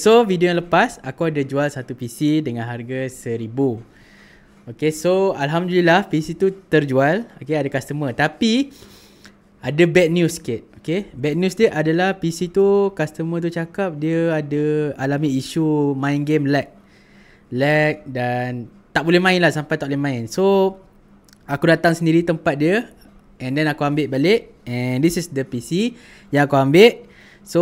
so video yang lepas aku ada jual satu PC dengan harga 1000. Okay, so Alhamdulillah PC tu terjual. Okay, ada customer. Tapi ada bad news sikit. Okay, bad news dia adalah PC tu customer tu cakap dia ada alami isu main game lag dan tak boleh main lah, sampai tak boleh main. So aku datang sendiri tempat dia and then aku ambil balik, and this is the PC yang aku ambil. So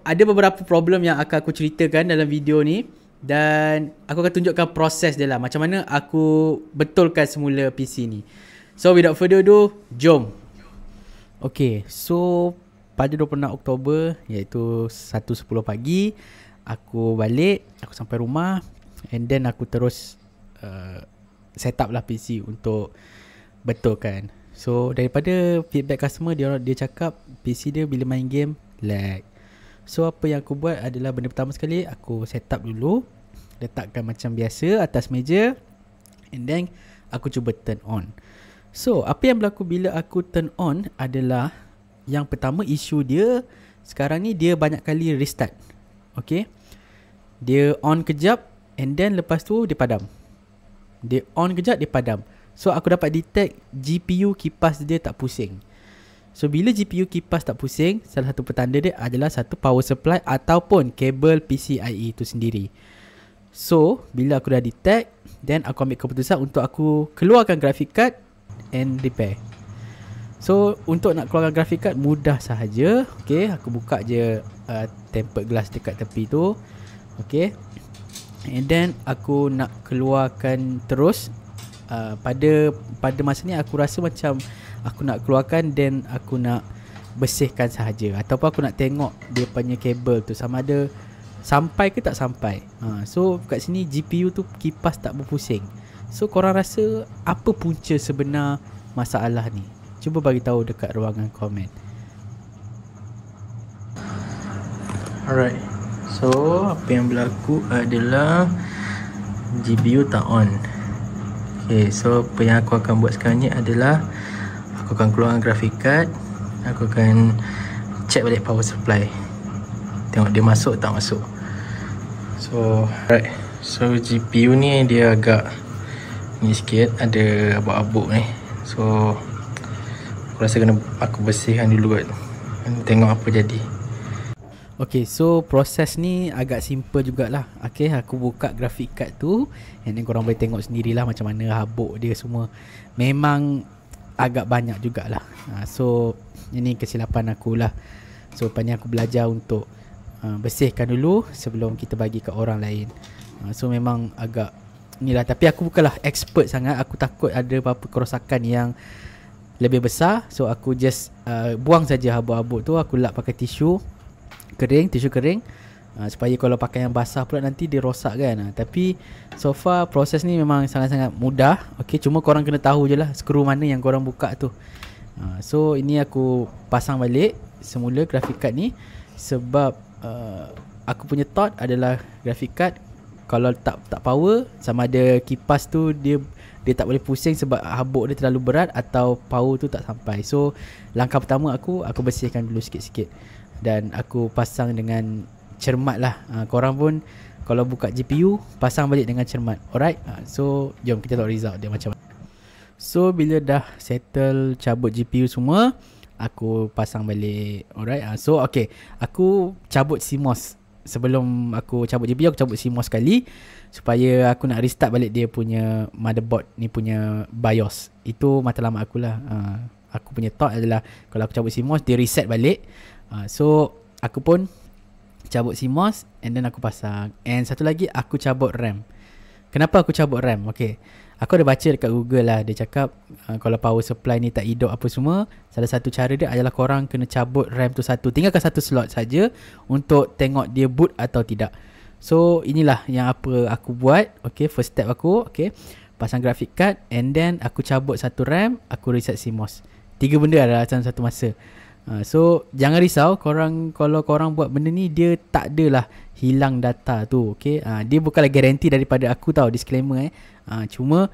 ada beberapa problem yang akan aku ceritakan dalam video ni, dan aku akan tunjukkan proses dia lah, macam mana aku betulkan semula PC ni. So without further ado, jom. Okay, so pada 26 Oktober iaitu 1.10 pagi, aku balik, aku sampai rumah, and then aku terus set up lah PC untuk betulkan. So daripada feedback customer, dia cakap PC dia bila main game lag. So apa yang aku buat adalah, benda pertama sekali aku set up dulu, letakkan macam biasa atas meja, and then aku cuba turn on. So apa yang berlaku bila aku turn on adalah, yang pertama isu dia sekarang ni dia banyak kali restart. Okay, dia on kejap and then lepas tu dia padam. Dia on kejap, dia padam. So aku dapat detect GPU kipas dia tak pusing. So bila GPU kipas tak pusing, salah satu petanda dia adalah satu power supply ataupun kabel PCIe itu sendiri. So bila aku dah detect, then aku ambil keputusan untuk aku keluarkan graphic card and repair. So untuk nak keluarkan graphic card mudah sahaja. Okay, aku buka je tempered glass dekat tepi tu. Okay, and then aku nak keluarkan terus. Pada masa ni aku rasa macam aku nak keluarkan dan aku nak bersihkan sahaja, ataupun aku nak tengok dia punya kabel tu sama ada sampai ke tak sampai. So kat sini GPU tu kipas tak berpusing. So korang rasa apa punca sebenar masalah ni? Cuba bagi tahu dekat ruangan komen. Alright, so apa yang berlaku adalah GPU tak on. Okay, so apa yang aku akan buat sekarang ni adalah aku akan keluarkan graphic card, aku akan check balik power supply, tengok dia masuk tak masuk. So alright, so GPU ni dia agak ni sikit, ada abuk-abuk ni. So aku rasa kena aku bersihkan dulu kan, tengok apa jadi. Okay, so proses ni agak simple jugalah. Okay, aku buka graphic card tu, and then korang boleh tengok sendirilah macam mana habuk dia semua. Memang agak banyak jugalah. So ini kesilapan aku lah. So lepas ni aku belajar untuk bersihkan dulu sebelum kita bagi ke orang lain. So memang agak ni lah. Tapi aku bukanlah expert sangat. Aku takut ada apa-apa kerosakan yang lebih besar. So aku just buang saja habuk-habuk tu. Aku lap pakai tisu kering, supaya kalau pakai yang basah pula nanti dia rosak kan. Tapi so far proses ni memang sangat-sangat mudah. Okay, cuma korang kena tahu je lah skru mana yang korang buka tu. So ini aku pasang balik semula graphic card ni, sebab aku punya thought adalah graphic card kalau tak power, sama ada kipas tu dia tak boleh pusing sebab habuk dia terlalu berat atau power tu tak sampai. So langkah pertama aku bersihkan dulu sikit-sikit, dan aku pasang dengan cermat lah. Korang pun kalau buka GPU pasang balik dengan cermat. Alright, so jom kita tengok result dia macam mana. So bila dah settle cabut GPU semua, aku pasang balik. Alright, so okay, aku cabut CMOS. Sebelum aku cabut GPU, aku cabut CMOS sekali supaya aku nak restart balik dia punya motherboard ni punya BIOS. Itu matlamat aku lah. Aku punya thought adalah kalau aku cabut CMOS, dia reset balik. So aku pun cabut CMOS and then aku pasang. And satu lagi, aku cabut RAM. Kenapa aku cabut RAM? Okay, aku ada baca dekat Google lah. Dia cakap kalau power supply ni tak hidup apa semua, salah satu cara dia adalah korang kena cabut RAM tu satu, tinggalkan satu slot saja untuk tengok dia boot atau tidak. So inilah yang apa aku buat. Okay, first step aku, okay, pasang graphic card and then aku cabut satu RAM, aku reset CMOS. 3 benda adalah dalam satu masa. So jangan risau korang, kalau korang buat benda ni, dia tak adalah hilang data tu. Okay, dia bukanlah garanti daripada aku tau, disclaimer cuma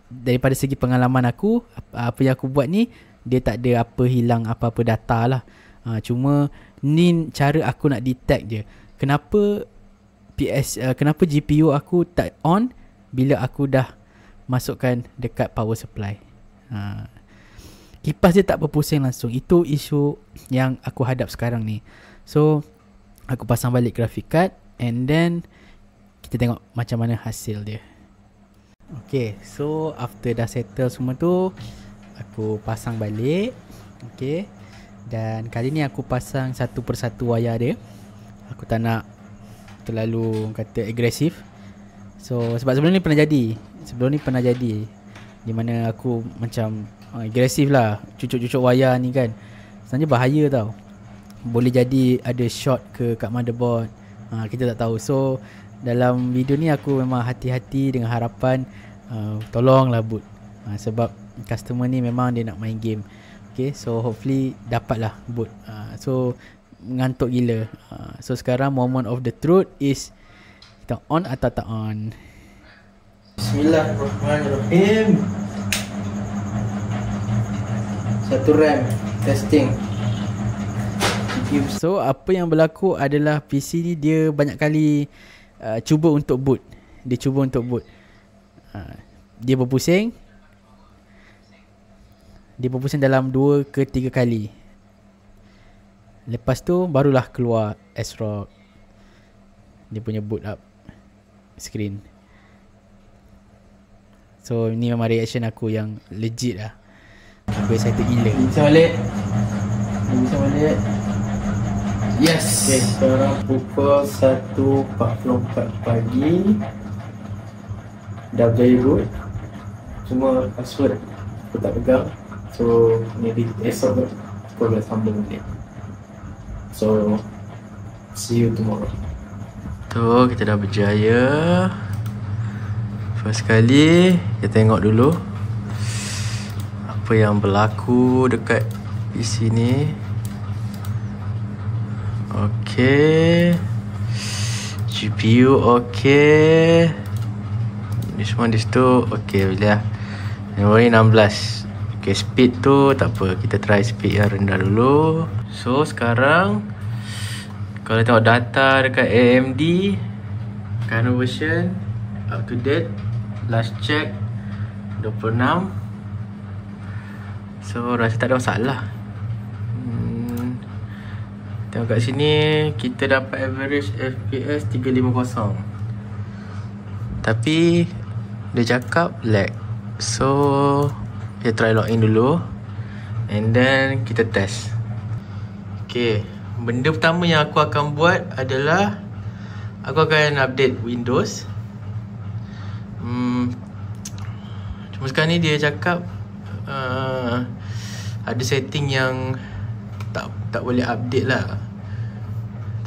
daripada segi pengalaman aku, apa yang aku buat ni, dia tak ada apa hilang apa-apa data lah. Cuma ni cara aku nak detect je. Kenapa kenapa GPU aku tak on bila aku dah masukkan dekat power supply. Kipas dia tak berpusing langsung. Itu isu yang aku hadap sekarang ni. So aku pasang balik graphic card, and then kita tengok macam mana hasil dia. Okay, so after dah settle semua tu, aku pasang balik. Okay, dan kali ni aku pasang satu persatu wayar dia. Aku tak nak terlalu kata agresif. So sebab sebelum ni pernah jadi di mana aku macam agresif lah, cucuk-cucuk wayar ni kan. Sebenarnya bahaya tau. Boleh jadi ada short kat motherboard. Kita tak tahu. So dalam video ni aku memang hati-hati dengan harapan tolonglah boot. Sebab customer ni memang dia nak main game. Okay, so hopefully dapatlah boot. So ngantuk gila. So sekarang moment of the truth is kita on atau tak on. Bismillahirrahmanirrahim. Satu RAM testing. So apa yang berlaku adalah PC ni dia banyak kali cuba untuk boot. Dia berpusing dalam 2 ke 3 kali. Lepas tu barulah keluar ASRock, dia punya boot up screen. So ni memang reaction aku yang legit lah. Aku excited gila. Bisa balik. Yes. Okay, sekarang pukul 1.44 pagi. Dah berjaya boot. Cuma password aku tak pegang. So maybe esok aku boleh sambung balik. So see you tomorrow. Tu kita dah berjaya. First kali kita tengok dulu apa yang berlaku dekat PC ni. Okay, GPU okay, this one this tu okay boleh lah. Memory 16. Okay, speed tu tak apa, kita try speed yang rendah dulu. So sekarang kalau tengok data dekat AMD current version up to date, last check 26. So rasa tak ada masalah. Tengok kat sini kita dapat average FPS 350. Tapi dia cakap lag. So kita try login dulu, and then kita test. Okay, benda pertama yang aku akan buat adalah aku akan update Windows. Cuma sekarang ni dia cakap ada setting yang tak boleh update lah.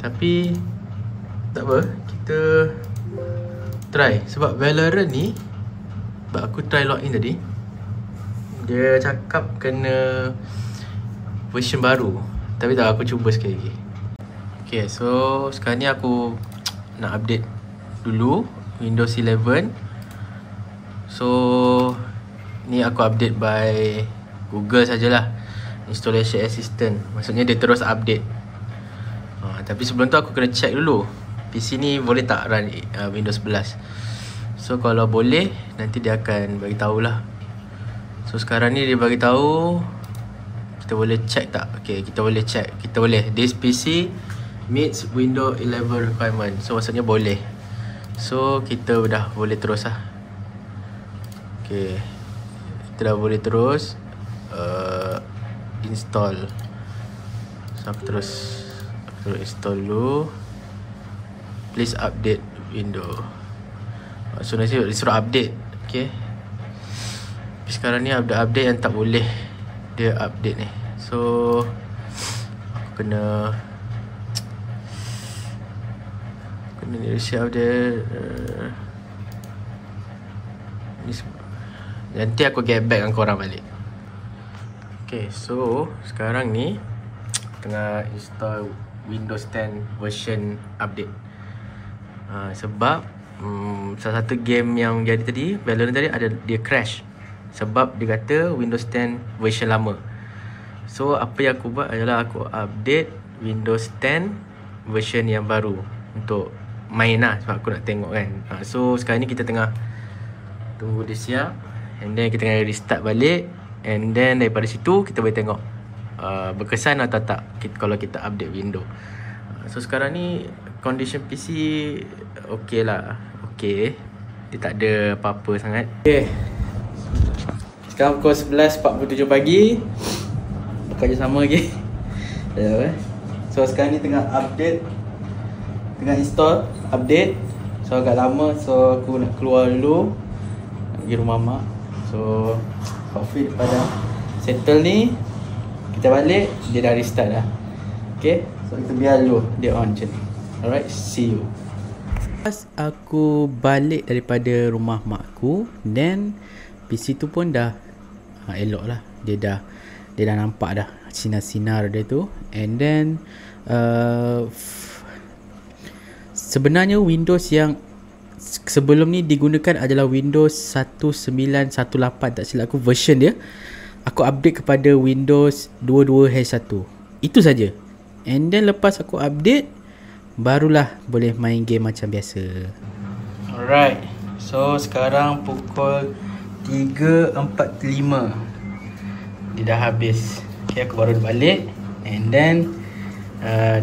Tapi tak apa, kita try. Sebab Valorant ni, sebab aku try login tadi, dia cakap kena version baru. Tapi tak, aku cuba sekali lagi. Okay, so sekarang ni aku nak update dulu Windows 11. So ni aku update by Google sajalah, Installation Assistant. Maksudnya dia terus update. Tapi sebelum tu aku kena check dulu PC ni boleh tak run Windows 11. So kalau boleh, nanti dia akan bagi tahulah. So sekarang ni dia bagi tahu kita boleh check tak. Okay, kita boleh check. Kita boleh, this PC meets Windows 11 requirement. So maksudnya boleh. So kita dah boleh terus lah. Okay, kita dah boleh terus install. So aku terus install dulu. Please update window. So nanti disuruh update. Okay, tapi sekarang ni ada update yang tak boleh dia update ni. So aku kena share update. Nanti aku get back dengan korang balik. Okay, so sekarang ni tengah install Windows 10 version update. Sebab salah satu game yang jadi tadi, Valorant tadi, ada dia crash sebab dia kata Windows 10 version lama. So apa yang aku buat adalah aku update Windows 10 version yang baru untuk main lah, sebab aku nak tengok kan. So sekarang ni kita tengah tunggu dia siap, and then kita tengah restart balik, and then daripada situ kita boleh tengok berkesan atau tak kalau kita update window. So sekarang ni condition PC okey lah, okey, dia tak ada apa-apa sangat. Okay, sekarang pukul 11.47 pagi, kerja sama lagi. So sekarang ni tengah update, tengah install update. So agak lama, so aku nak keluar dulu, nak pergi rumah mak. So coffee pada settle ni, kita balik, dia dah restart dah. Okay, so kita biar dulu dia on macam ni. Alright, see you. Pas aku balik daripada rumah mak aku, then PC tu pun dah elok lah. Dia dah nampak dah sinar-sinar dia tu. And then sebenarnya Windows yang sebelum ni digunakan adalah Windows 1918, tak silap aku version dia. Aku update kepada Windows 22H1. Itu saja. And then lepas aku update, barulah boleh main game macam biasa. Alright, so sekarang pukul 3.45, dia dah habis. Okay, aku baru balik, and then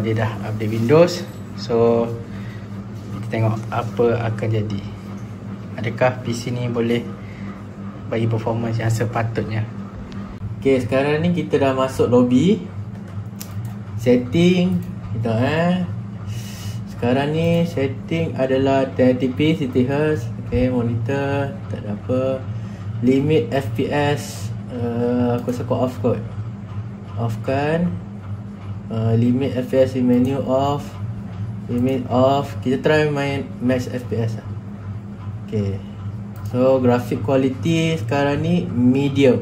dia dah update Windows. So kita tengok apa akan jadi. Adakah PC ni boleh bagi performance yang sepatutnya. Okay, sekarang ni kita dah masuk lobby setting kita sekarang ni setting adalah 1080p 60Hz. Okay, monitor tak ada apa. Limit FPS aku rasa aku off kot, off kan. Limit FPS di menu off, limit off. Kita try main max FPS lah. Okay, so graphic quality sekarang ni medium,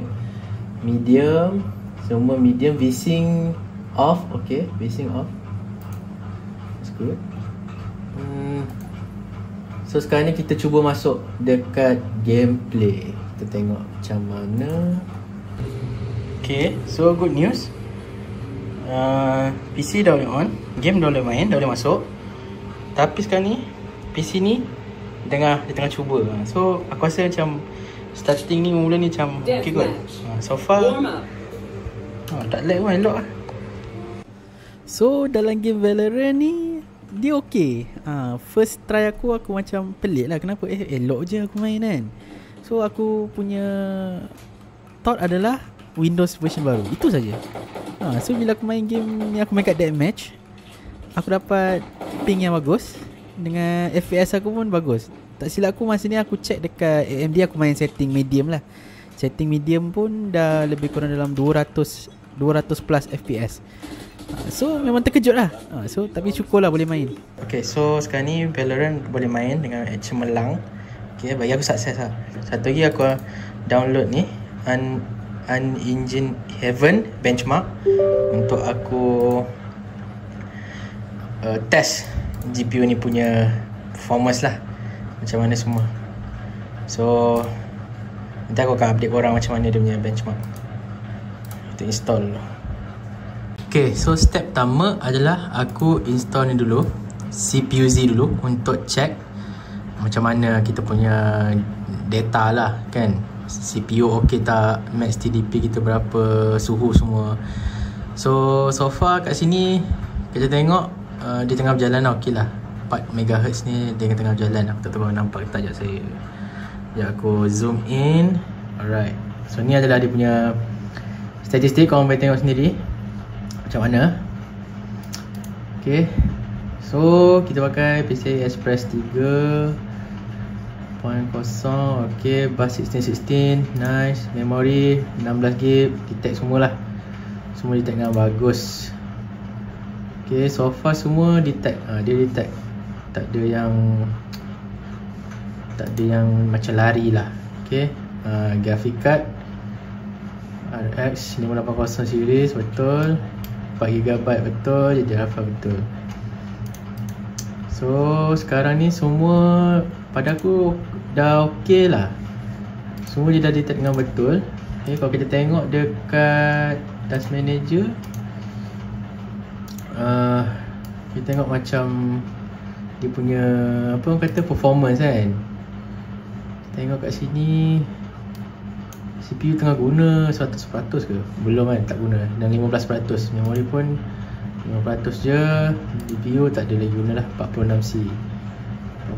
semua medium. VSync off. Okay, VSync off, that's good. So sekarang ni kita cuba masuk dekat gameplay, kita tengok macam mana. Okay, so good news, PC dah boleh on, game dah boleh main, dah boleh masuk. Tapi sekarang ni PC ni dia tengah cuba. So aku rasa macam starting ni mula ni macam okay kot. So far tak lag pun, elok lah. So dalam game Valorant ni dia okay. First try aku macam pelik lah. Kenapa elok je aku main kan. So aku punya thought adalah Windows version baru, itu saja. So bila aku main game ni, aku main kat deathmatch, aku dapat ping yang bagus, dengan FPS aku pun bagus. Tak silap aku masa ni aku check dekat AMD, aku main setting medium lah. Setting medium pun dah lebih kurang dalam 200 plus FPS. So memang terkejut lah. So tapi syukur lah boleh main. Okay, so sekarang ni Valorant boleh main dengan cemerlang. Okay, bagi aku sukses lah. Satu lagi aku download ni Unengine Heaven benchmark untuk aku test GPU ni punya performance lah, macam mana semua. So nanti aku akan update korang macam mana dia punya benchmark. Kita install dulu. Okay, so step pertama adalah aku install ni dulu, CPUZ dulu, untuk check macam mana kita punya data lah kan. CPU okey tak, max TDP kita berapa, suhu semua. So far kat sini kita tengok dia tengah berjalan lah, okey lah. 4 MHz ni dia tengah berjalan. Aku tak tahu nampak tak, sekejap saya. Sekejap aku zoom in. Alright, so ni adalah dia punya statistik, korang boleh tengok sendiri macam mana. Okay, so kita pakai PCI Express 3.0. Okay, bus 1616, nice. Memory 16GB, detect semualah. Semua detect dengan bagus. Okay, so far semua detect. Dia detect, tak ada yang macam lari lah. Okay, graphic card RX 580 series betul, 4GB betul, jadi alpha betul. So sekarang ni semua pada aku dah okey lah. Semua dia dah detect dengan betul. Okay, kalau kita tengok dekat Task Manager, kita tengok macam dia punya apa orang kata performance kan. Tengok kat sini CPU tengah guna 100% ke? Belum kan, tak guna. Dan 15%. Memori pun 5% je. GPU tak ada lagi guna lah, 46C.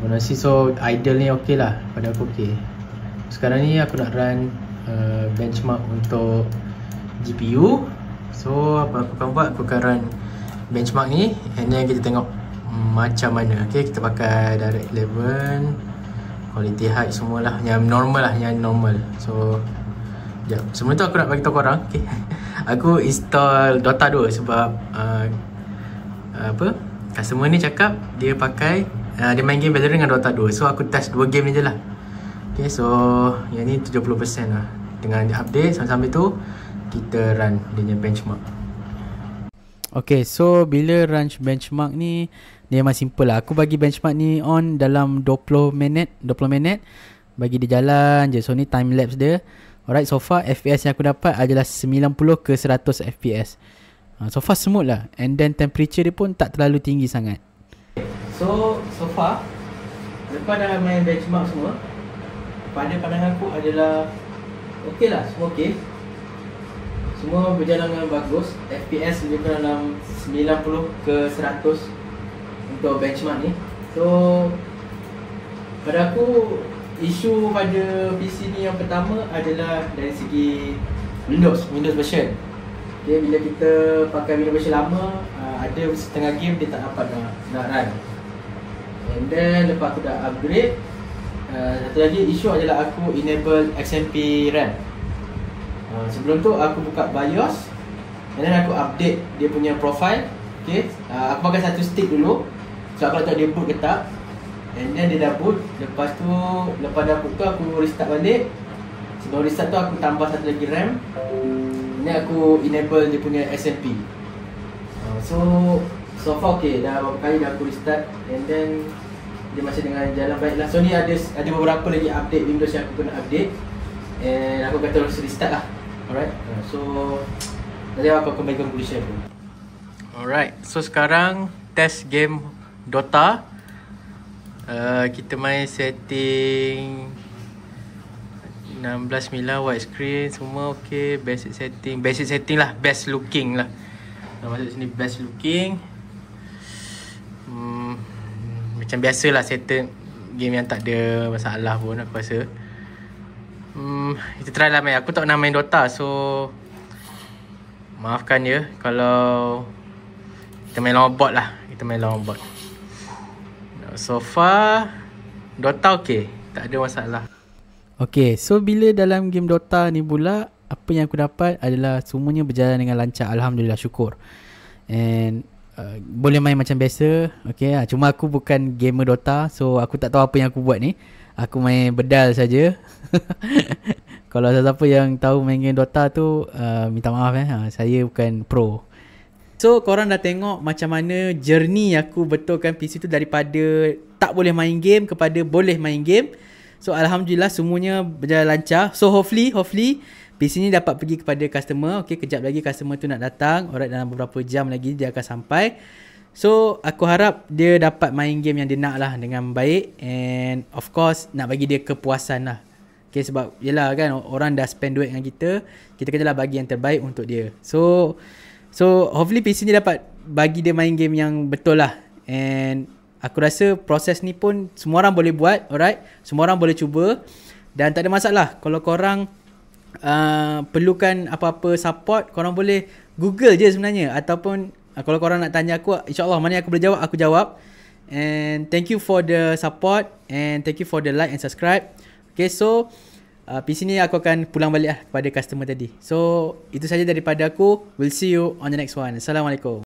46C, so idle ni okey lah. Pada aku okey. Sekarang ni aku nak run benchmark untuk GPU. So apa aku akan buat, aku akan run benchmark ni, and then kita tengok macam mana. Okay, kita pakai DirectX 11, quality high semualah, yang normal lah, yang normal. So sekejap, sebelum tu aku nak bagi tahu korang, okay. Aku install Dota 2 sebab apa, customer ni cakap dia pakai dia main game Valorant dengan Dota 2. So aku test 2 game ni je lah. Okay, so yang ni 70% lah. Dengan dia update, sambil-sambil tu kita run dia punya benchmark. Okay, so bila run benchmark ni, dia memang simple lah. Aku bagi benchmark ni on dalam 20 minit bagi dia jalan je. So ni time lapse dia. Alright, so far FPS yang aku dapat adalah 90 ke 100 FPS. So far smooth lah. And then temperature dia pun tak terlalu tinggi sangat. So far lepas dah main benchmark semua, pada pandangan aku adalah okey lah, semua okey. Semua berjalan dengan bagus. FPS lebih kurang dalam 90 ke 100 untuk benchmark ni. So pada aku, isu pada PC ni yang pertama adalah dari segi Windows version. Okay, bila kita pakai Windows version lama, ada setengah game dia tak dapat nak run. And then lepas aku dah upgrade, satu lagi isu adalah aku enable XMP RAM. Sebelum tu aku buka BIOS, and then aku update dia punya profile. Okay, aku pakai satu stick dulu, so aku nak tahu dia boot ke tak. And then dia dah boot. Lepas tu, lepas dah boot tu aku restart balik. Sebelum restart tu aku tambah satu lagi RAM. Ini aku enable dia punya SMP. So far okay, dah beberapa kali dah aku restart, and then dia masih dengan jalan baik lah. So ni ada beberapa lagi update Windows yang aku kena update, and aku akan terus restart lah. Alright, so nanti aku akan bagi conclusion aku. Alright, so sekarang test game Dota. Kita main setting 16:9 widescreen, semua okey. Basic setting lah, best looking lah. Masuk sini best looking. Macam biasalah setting game yang tak ada masalah pun aku rasa. Kita try lah main. Aku tak pernah main Dota, so maafkan je kalau kita main lawan bot lah. Kita main lawan bot. So far Dota okey, tak ada masalah. Okay, so bila dalam game Dota ni pula, apa yang aku dapat adalah semuanya berjalan dengan lancar. Alhamdulillah, syukur. And boleh main macam biasa. Okay, cuma aku bukan gamer Dota, so aku tak tahu apa yang aku buat ni. Aku main bedal saja. Kalau siapa yang tahu main game Dota tu, minta maaf saya bukan pro. So korang dah tengok macam mana journey aku betulkan PC tu daripada tak boleh main game kepada boleh main game. So alhamdulillah semuanya berjalan lancar. So hopefully PC ni dapat pergi kepada customer. Okay, kejap lagi customer tu nak datang. Alright, dalam beberapa jam lagi dia akan sampai. So aku harap dia dapat main game yang dia nak lah dengan baik. And of course nak bagi dia kepuasan lah. Okay, sebab yelah kan, orang dah spend duit dengan kita, kita kena lah bagi yang terbaik untuk dia. So hopefully PC ni dapat bagi dia main game yang betul lah. And aku rasa proses ni pun semua orang boleh buat. Alright, semua orang boleh cuba. Dan tak ada masalah. Kalau korang perlukan apa-apa support, korang boleh Google je sebenarnya. Ataupun kalau korang nak tanya aku, insyaAllah mana yang aku boleh jawab, aku jawab. And thank you for the support, and thank you for the like and subscribe. Okay, so PC ni aku akan pulang balik lah kepada customer tadi. So itu saja daripada aku. We'll see you on the next one. Assalamualaikum.